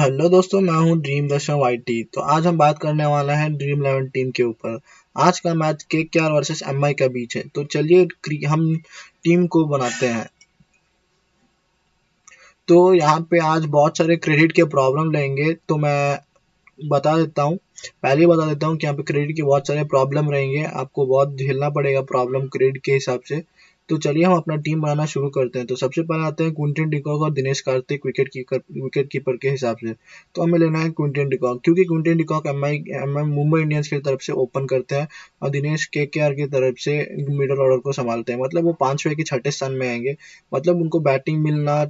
Hello दोस्तों, मैं हूं ड्रीम दर्शन वाईटी। तो आज हम बात करने वाले हैं ड्रीम 11 टीम के ऊपर। आज का मैच केकेआर वर्सेस एमआई के बीच है। तो चलिए हम टीम को बनाते हैं। तो यहाँ पे आज बहुत सारे क्रेडिट के प्रॉब्लम लेंगे, तो मैं बता देता हूँ। पहले ही बता देता हूँ कि यहाँ पे क्रेडिट के बहुत सारे प्रॉब्लम रहेंगे, आपको बहुत झेलना पड़ेगा प्रॉब्लम क्रेडिट के हिसाब से। तो चलिए हम अपना टीम बनाना शुरू करते हैं। तो सबसे पहले आते हैं क्विंटन डिकॉक और दिनेश कार्तिक विकेट कीपर के हिसाब से। तो हमें लेना है क्विंटन डिकॉक, क्योंकि क्विंटन डिकॉक एम मुंबई इंडियंस की तरफ से ओपन करते हैं और दिनेश केकेआर की तरफ से मिडल ऑर्डर को संभालते हैं। मतलब वो 5वें के छठे स्थान में आएंगे। मतलब उनको बैटिंग मिलना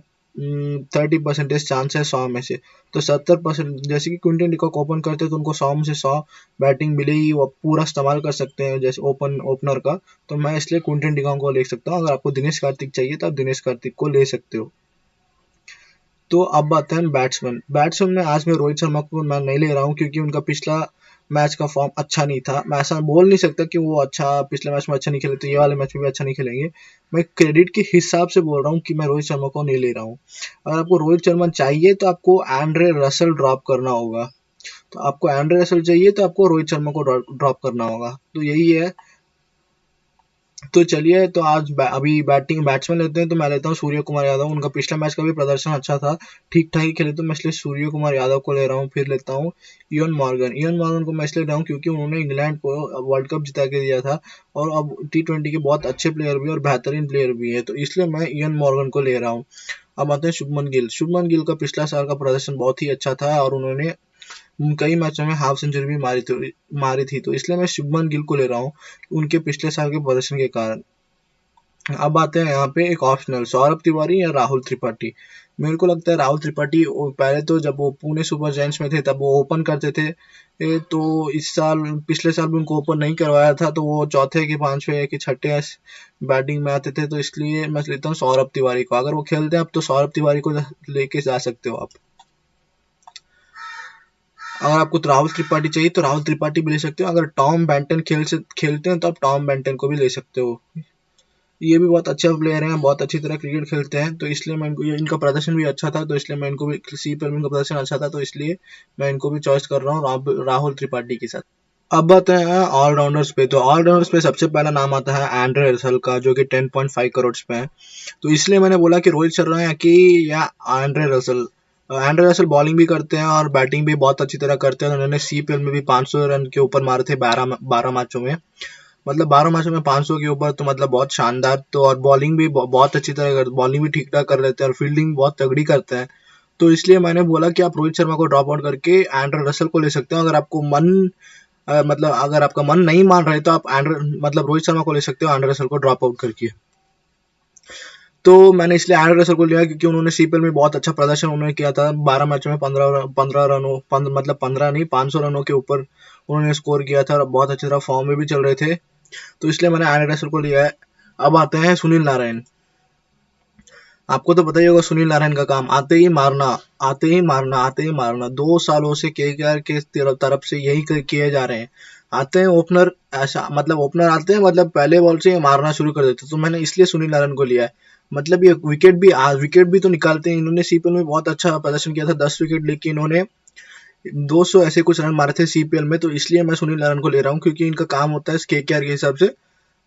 30% चांस है 100 में से। तो 70%, जैसे कि क्विंटन डिकॉक ओपन करते हैं तो उनको 100 में से 100 बैटिंग मिलेगी, वो पूरा इस्तेमाल कर सकते हैं जैसे ओपनर का। तो मैं इसलिए क्विंटन डिकॉक को ले सकता हूँ। अगर आपको दिनेश कार्तिक चाहिए तो आप दिनेश कार्तिक को ले सकते हो। तो अब आते हैं बैट्समैन में आज मैं रोहित शर्मा को मैं नहीं ले रहा हूँ, क्योंकि उनका पिछला मैच का फॉर्म अच्छा नहीं था। मैं ऐसा बोल नहीं सकता कि वो पिछले मैच में अच्छा नहीं खेले तो ये वाले मैच में भी अच्छा नहीं खेलेंगे। मैं क्रेडिट के हिसाब से बोल रहा हूँ कि मैं रोहित शर्मा को नहीं ले रहा हूँ। अगर आपको रोहित शर्मा चाहिए तो आपको एंड्रे रसल ड्रॉप करना होगा। तो आपको एंड्रे रसल चाहिए तो आपको रोहित शर्मा को ड्रॉप करना होगा। तो यही है। तो चलिए, तो आज अभी बैट्समैन लेते हैं। तो मैं लेता हूँ सूर्य कुमार यादव। उनका पिछला मैच का भी प्रदर्शन अच्छा था, ठीक ठाक ही खेले, तो मैं इसलिए सूर्य कुमार यादव को ले रहा हूँ। फिर लेता हूँ इयन मॉर्गन को मैं इसलिए ले रहा हूँ क्योंकि उन्होंने इंग्लैंड को वर्ल्ड कप जिता के दिया था और अब T20 के बहुत अच्छे प्लेयर भी और बेहतरीन प्लेयर भी है, तो इसलिए मैं इयन मॉर्गन को ले रहा हूँ। अब आते हैं शुभमन गिल का पिछला साल का प्रदर्शन बहुत ही अच्छा था और उन्होंने कई मैचों में हाफ सेंचुरी भी मारी थी। तो इसलिए मैं शुभमन गिल को ले रहा हूँ उनके पिछले साल के प्रदर्शन के कारण। अब आते हैं यहाँ पे एक ऑप्शनल, सौरभ तिवारी या राहुल त्रिपाठी। मेरे को लगता है राहुल त्रिपाठी पहले तो जब वो पुणे सुपर जायंट्स में थे तब वो ओपन करते थे। तो पिछले साल भी उनको ओपन नहीं करवाया था, तो वो चौथे के 5वें के छठे बैटिंग में आते थे। तो इसलिए मैं लेता हूँ सौरभ तिवारी को। अगर वो खेलते हैं अब तो सौरभ तिवारी को लेके जा सकते हो आप। अगर आपको तो राहुल त्रिपाठी चाहिए तो राहुल त्रिपाठी भी ले सकते हो। अगर टॉम बेंटन खेलते हैं तो आप टॉम बेंटन को भी ले सकते हो। ये भी बहुत अच्छा प्लेयर हैं, बहुत अच्छी तरह क्रिकेट खेलते हैं, तो इसलिए मैं इनका प्रदर्शन भी अच्छा था, तो इसलिए मैं इनको भी सीपीएल में इनका प्रदर्शन अच्छा था, तो इसलिए मैं इनको भी चॉइस कर रहा हूँ राहुल त्रिपाठी के साथ। अब आते हैं ऑलराउंडर्स पे। तो ऑलराउंडर्स पे सबसे पहला नाम आता है एंड्रे रसल का, जो कि 10.5 करोड़ पे है। तो इसलिए मैंने बोला कि रोहित शर्मा या Andre Russell. Andre Russell bowling भी करते हैं और बैटिंग भी बहुत अच्छी तरह करते हैं। उन्होंने सीपीएल में भी 500 रन के ऊपर मारे थे 12 मैचों में। मतलब 12 मैचों में 500 के ऊपर, तो मतलब बहुत शानदार। तो और बॉलिंग भी बहुत अच्छी तरह बॉलिंग भी ठीक ठाक कर लेते हैं और फील्डिंग बहुत तगड़ी करते हैं। तो इसलिए मैंने बोला कि आप रोहित शर्मा को ड्रॉप आउट करके एंड्रे रसल को ले सकते हो। अगर आपको मतलब अगर आपका मन नहीं मान रहा है तो आप रोहित शर्मा को ले सकते हो एंड्रे रसल को ड्रॉप आउट करके। तो मैंने इसलिए एंड्रे रसल को लिया क्योंकि उन्होंने सीपीएल में बहुत अच्छा प्रदर्शन उन्होंने किया था। 12 मैचों में 15 रनों, मतलब 15 नहीं, 500 रनों के ऊपर उन्होंने स्कोर किया था और बहुत अच्छी तरह फॉर्म में भी चल रहे थे। तो इसलिए मैंने एंड्रे रसल को लिया है। अब आते हैं सुनील नारायण। आपको तो पता ही होगा सुनील नारायण का काम आते ही मारना, आते ही मारना, आते ही मारना। 2 सालों से केकेआर के तरफ से यही किए जा रहे हैं। आते हैं ओपनर, ऐसा मतलब ओपनर आते हैं, मतलब पहले बॉल से मारना शुरू कर देते हैं। तो मैंने इसलिए सुनील नारायण को लिया है। मतलब ये विकेट भी तो निकालते हैं। इन्होंने सीपीएल में बहुत अच्छा प्रदर्शन किया था, 10 विकेट लेके इन्होंने 200 ऐसे कुछ रन मारे थे सीपीएल में। तो इसलिए मैं सुनील नारायण को ले रहा हूँ, क्योंकि इनका काम होता है केकेआर के हिसाब से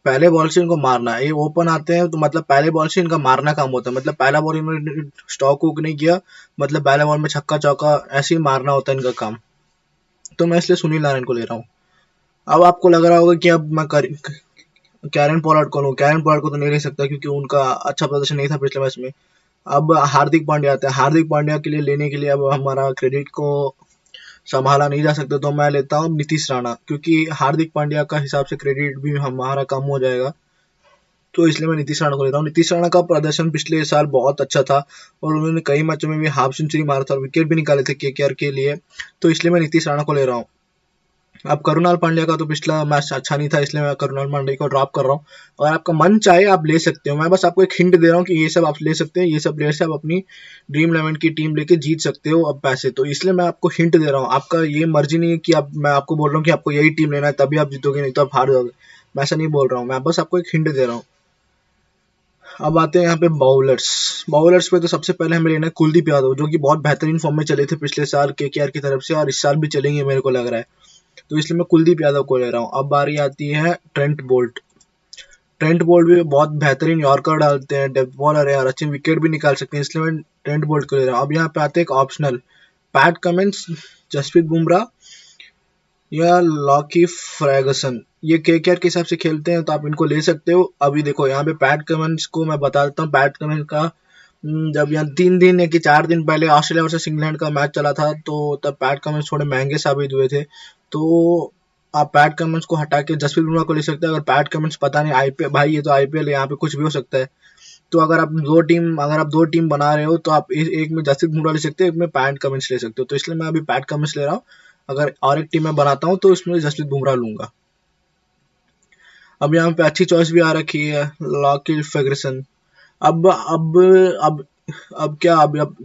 पहले बॉल से इनको मारना है। ये ओपन आते हैं तो मतलब पहले बॉल से इनका मारना काम होता है। मतलब पहला बॉल इन्होंने स्टॉक वुक नहीं किया, मतलब पहले बॉल में छक्का चौका ऐसे ही मारना होता है इनका काम। तो मैं इसलिए सुनील नारायण को ले रहा हूँ। अब आपको लग रहा होगा कि अब मैं कैरन पोलार्ड को लूँ। कैरन पोलार्ड को तो नहीं ले सकता क्योंकि उनका अच्छा प्रदर्शन नहीं था पिछले मैच में। अब हार्दिक पांड्या आते हैं। हार्दिक पांड्या के लिए लेने के लिए अब हमारा क्रेडिट को संभाला नहीं जा सकता, तो मैं लेता हूँ नीतीश राणा, क्योंकि हार्दिक पांड्या का हिसाब से क्रेडिट भी हमारा कम हो जाएगा। तो इसलिए मैं नीतीश राणा को ले रहा हूँ। नीतीश राणा का प्रदर्शन पिछले साल बहुत अच्छा था और उन्होंने कई मैचों में भी हाफ सेंचुरी मारा था और विकेट भी निकाले थे केकेआर के लिए। तो इसलिए मैं नीतीश राणा को ले रहा हूँ। अब करुणाल पांड्या का तो पिछला मैच अच्छा नहीं था, इसलिए मैं करुणाल पांड्या को ड्रॉप कर रहा हूँ। अगर आपका मन चाहे आप ले सकते हो। मैं बस आपको एक हिंट दे रहा हूँ कि ये सब आप ले सकते हैं, ये सब प्लेयर से आप अपनी ड्रीम 11 की टीम लेके जीत सकते हो अब पैसे। तो इसलिए मैं आपको हिंट दे रहा हूँ। आपका ये मर्जी नहीं है कि मैं आपको बोल रहा हूँ कि आपको यही टीम लेना है तभी आप जीतोगे, नहीं तो आप हार जाओगे। मैं ऐसा नहीं बोल रहा हूँ, मैं बस आपको एक हिंट दे रहा हूँ। अब आते हैं यहाँ पे बाउलर्स पे तो सबसे पहले हमें लेना है कुलदीप यादव, जो कि बहुत बेहतरीन फॉर्म में चले थे पिछले साल केकेआर की तरफ से, और इस साल भी चलेंगे मेरे को लग रहा है, तो इसलिए मैं कुलदीप यादव को ले रहा हूँ। अब बारी आती है ट्रेंट बोल्ट भी बहुत बेहतरीन यॉर्कर डालते हैं, डेप्थ बॉलर है और अच्छे विकेट भी निकाल सकते हैं, इसलिए मैं ट्रेंट बोल्ट को ले रहा हूँ। अब यहाँ पे आते हैं एक optional, Pat Cummins, Jasprit Bumrah या लॉकी फर्गसन। ये केकेआर के हिसाब से खेलते हैं तो आप इनको ले सकते हो। अभी देखो यहाँ पे पैट कमिंस को मैं बता देता हूँ, पैट कमिंस का जब यहाँ 3 दिन या कि 4 दिन पहले ऑस्ट्रेलिया वर्सेस इंग्लैंड का मैच चला था, तो तब पैट कमिंस थोड़े महंगे साबित हुए थे, तो आप पैट कमिंस को हटा के जसप्रीत बुमराह को ले सकते हैं। अगर पैट कमिंस पता नहीं, आईपीएल भाई ये तो आईपीएल है, यहाँ पे कुछ भी हो सकता है, तो अगर आप दो टीम बना रहे हो तो आप एक में जसप्रीत बुमराह ले सकते हो, एक में पैट कमिंस ले सकते हो, तो इसलिए मैं अभी पैट कमिंस ले रहा हूँ। अगर और एक टीम में बनाता हूँ तो उसमें जसप्रीत बुमराह लूंगा। अब यहाँ पे अच्छी चॉइस भी आ रखी है, लॉकी फर्गसन। अब अब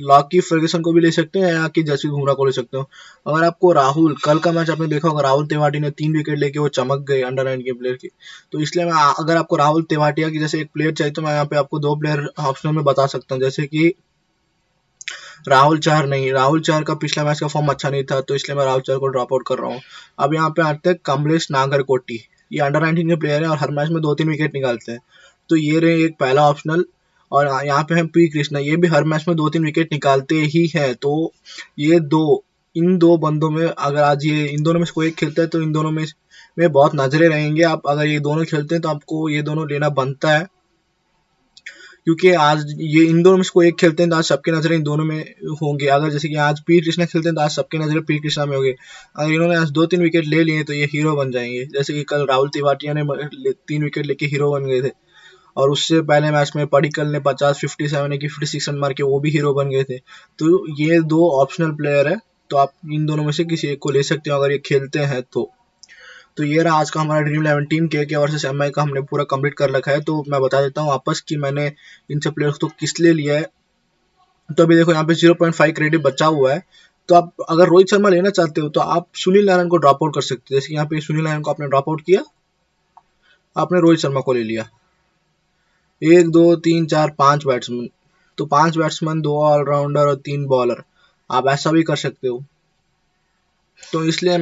लॉकी फर्गसन को भी ले सकते हैं या कि जसप्रीत बुमराह को ले सकते हो। अगर आपको राहुल, कल का मैच आपने देखा होगा, राहुल तेवाटी ने 3 विकेट लेके वो चमक गए अंडर 9 के प्लेयर की, तो इसलिए मैं अगर आपको राहुल तेवाटिया की जैसे एक प्लेयर चाहिए तो मैं यहाँ पे आपको 2 प्लेयर ऑप्शनल में बता सकता हूँ, जैसे कि राहुल चार का पिछला मैच का फॉर्म अच्छा नहीं था, तो इसलिए मैं राहुल चार को ड्रॉप आउट कर रहा हूँ। अब यहाँ पे आते हैं कमलेश नागरकोटी, ये अंडर 19 के प्लेयर हैं और हर मैच में 2-3 विकेट निकालते हैं, तो ये रहे एक पहला ऑप्शनल। और यहाँ पे है पी कृष्णा, ये भी हर मैच में 2-3 विकेट निकालते ही है, तो ये इन दो बंदों में अगर आज ये इन दोनों में से कोई एक खेलता है तो इन दोनों में बहुत नजरे रहेंगे। आप अगर ये दोनों खेलते हैं तो आपको ये दोनों लेना बनता है, क्योंकि आज ये इन दोनों में से कोई एक खेलते हैं तो आज सबकी नजरें इन दोनों में होंगे। अगर जैसे कि आज पी कृष्णा खेलते हैं तो आज सबकी नजरें पी कृष्णा में होंगे। अगर इन्होंने आज 2-3 विकेट ले लिए तो ये हीरो बन जाएंगे, जैसे कि कल राहुल तिवाटिया ने 3 विकेट लेके हीरो बन गए थे, और उससे पहले मैच में पडिक्कल ने 57 की 56 रन मार के वो भी हीरो बन गए थे। तो ये 2 ऑप्शनल प्लेयर है, तो आप इन दोनों में से किसी एक को ले सकते हो अगर ये खेलते हैं तो ये रहा आज का हमारा ड्रीम 11 टीम। के वर्सेस एमआई का हमने पूरा कंप्लीट कर रखा है, तो मैं बता देता हूँ वापस कि मैंने इन सब प्लेयर्स को किस लिए लिया है। तो अभी देखो यहाँ पे 0.5 क्रेडिट बचा हुआ है, तो आप अगर रोहित शर्मा लेना चाहते हो तो आप सुनील नारायण को ड्रॉप आउट कर सकते हो। जैसे यहाँ पे सुनील नारायण को आपने ड्रॉप आउट किया, आपने रोहित शर्मा को ले लिया, 1 2 3 4 5 बैट्समैन, तो 5 बैट्समैन, 2 ऑलराउंडर और 3 बॉलर, आप ऐसा भी कर सकते हो। तो इसलिए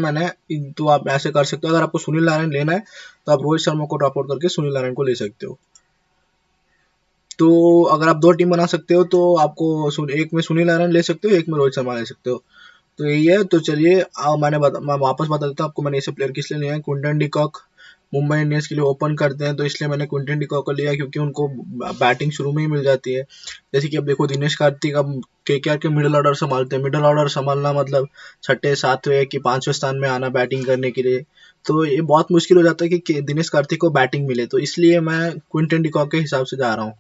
तो आप ऐसे कर सकते हो। अगर आपको सुनील नारायण लेना है तो आप रोहित शर्मा को ड्रॉप आउट करके सुनील नारायण को ले सकते हो। तो अगर आप 2 टीम बना सकते हो तो आपको एक में सुनील नारायण ले सकते हो, एक में रोहित शर्मा ले सकते हो। तो यही है। तो चलिए मैं वापस बता देता हूँ आपको मैंने ऐसे प्लेयर किस लिए लिया है। क्विंटन डिकॉक मुंबई इंडियंस के लिए ओपन करते हैं, तो इसलिए मैंने क्विंटन डिकॉक को लिया, क्योंकि उनको बैटिंग शुरू में ही मिल जाती है। जैसे कि अब देखो दिनेश कार्तिक अब केकेआर के मिडिल ऑर्डर संभालते हैं। मिडिल ऑर्डर संभालना मतलब छठे सातवें कि पांचवें स्थान में आना बैटिंग करने के लिए, तो ये बहुत मुश्किल हो जाता है कि दिनेश कार्तिक को बैटिंग मिले, तो इसलिए मैं क्विंटन डिकॉक के हिसाब से जा रहा हूँ।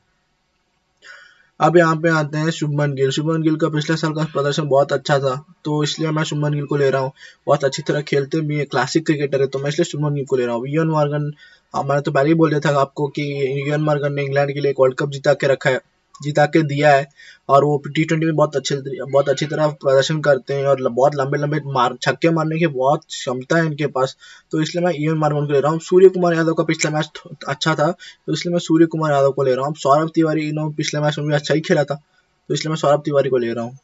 अब यहाँ पे आते हैं शुभमन गिल का पिछले साल का प्रदर्शन बहुत अच्छा था, तो इसलिए मैं शुभमन गिल को ले रहा हूँ। बहुत अच्छी तरह खेलते भी है, क्लासिक क्रिकेटर है, तो मैं इसलिए शुभमन गिल को ले रहा हूँ। इयन मॉर्गन, मैंने तो पहले ही बोल दिया था आपको कि इयन मॉर्गन ने इंग्लैंड के लिए एक वर्ल्ड कप जिता के दिया है, और वो T20 में बहुत अच्छी तरह प्रदर्शन करते हैं, और बहुत लंबे लंबे छक्के मारने की बहुत क्षमता है इनके पास, तो इसलिए मैं इयन मॉर्गन को ले रहा हूँ। सूर्य कुमार यादव का पिछला मैच अच्छा था, तो इसलिए मैं सूर्य कुमार यादव को ले रहा हूँ। सौरभ तिवारी पिछले मैच में भी अच्छा ही खेला था, तो इसलिए मैं सौरभ तिवारी को ले रहा हूँ।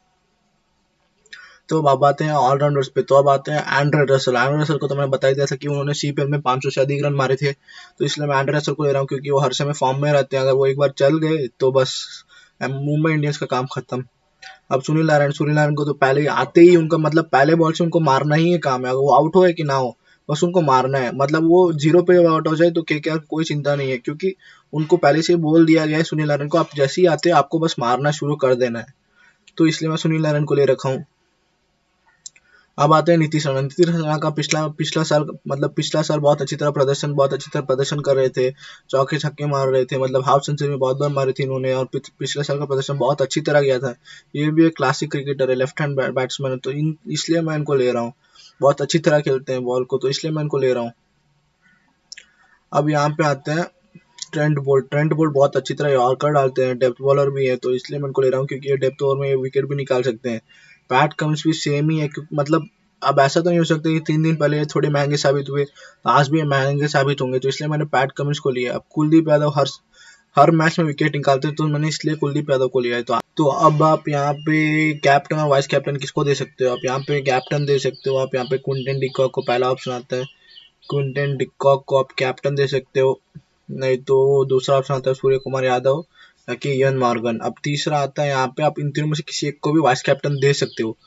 तो अब आते हैं ऑलराउंडर्स पे, तो अब आते हैं एंड्रे रसल को तो मैंने बता ही दिया था कि उन्होंने सीपीएल में 500 से अधिक रन मारे थे, तो इसलिए मैं एंड्रे रसल को ले रहा हूँ, क्योंकि वो हर समय फॉर्म में रहते हैं। अगर वो एक बार चल गए तो बस मुंबई इंडियंस का काम खत्म। अब सुनील नारायण को तो पहले ही आते ही उनका मतलब पहले बॉल से उनको मारना ही है काम है, अगर वो आउट हो कि ना हो बस उनको मारना है। मतलब वो 0 पे आउट हो जाए तो केकेआर कोई चिंता नहीं है, क्योंकि उनको पहले से बोल दिया गया है सुनील नारायण को, आप जैसे ही आते हैं आपको बस मारना शुरू कर देना है, तो इसलिए मैं सुनील नारायण को ले रखा हूँ। अब आते हैं नीतीश राणा का पिछला साल बहुत अच्छी तरह प्रदर्शन कर रहे थे, चौके छक्के मार रहे थे, मतलब हाफ सेंचुरी में बहुत बार मारी थी इन्होंने, और पिछले साल का प्रदर्शन बहुत अच्छी तरह गया था। ये भी एक क्लासिक क्रिकेटर है, लेफ्ट हैंड बैट्समैन है, तो इसलिए मैं इनको ले रहा हूँ। बहुत अच्छी तरह खेलते हैं बॉल को, तो इसलिए मैं इनको ले रहा हूँ। अब यहाँ पे आते हैं ट्रेंट बोल्ट बहुत अच्छी तरह यॉर्कर डालते हैं, डेप्थ बॉलर भी है, तो इसलिए मैं इनको ले रहा हूँ, क्योंकि ये डेप्थ ओवर में विकेट भी निकाल सकते हैं। पैट कमिंस भी सेम ही है, मतलब अब ऐसा तो नहीं हो सकता कि 3 दिन पहले थोड़े महंगे साबित हुए आज भी महंगे साबित होंगे, तो इसलिए मैंने पैट कमिंस को लिया। अब कुलदीप यादव हर मैच में विकेट निकालते हैं, तो मैंने इसलिए कुलदीप यादव को लिया है। तो अब आप यहाँ पे कैप्टन और वाइस कैप्टन किसको दे सकते हो? आप यहाँ पे कैप्टन दे सकते हो, आप यहाँ पे क्विंटन डिकॉक को पहला ऑप्शन आता है, क्विंटन डिकॉक को आप कैप्टन दे सकते हो। नहीं तो दूसरा ऑप्शन आता है सूर्य कुमार यादव या कि इयन मॉर्गन। अब तीसरा आता है यहाँ पे, आप इन तीनों में से किसी एक को भी वाइस कैप्टन दे सकते हो,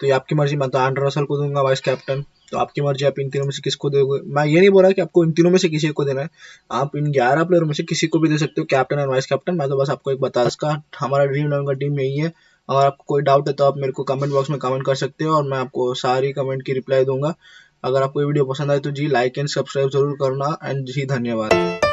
तो ये आपकी मर्जी। मैं तो एंड्रे रसल को दूंगा वाइस कैप्टन, तो आपकी मर्जी, आप इन तीनों में से किसको दोगे। मैं ये नहीं बोल रहा कि आपको इन तीनों में से किसी को देना है, आप इन 11 प्लेयर में से किसी को भी दे सकते हो, कैप्टन और वाइस कैप्टन। मैं तो बस आपको एक बता, इसका हमारा ड्रीम 11 का टीम यही है। अगर आपको कोई डाउट है तो आप मेरे को कमेंट बॉक्स में कमेंट कर सकते हो और मैं आपको सारी कमेंट की रिप्लाई दूंगा। अगर आपको ये वीडियो पसंद आए तो जी लाइक एंड सब्सक्राइब जरूर करना, एंड जी धन्यवाद।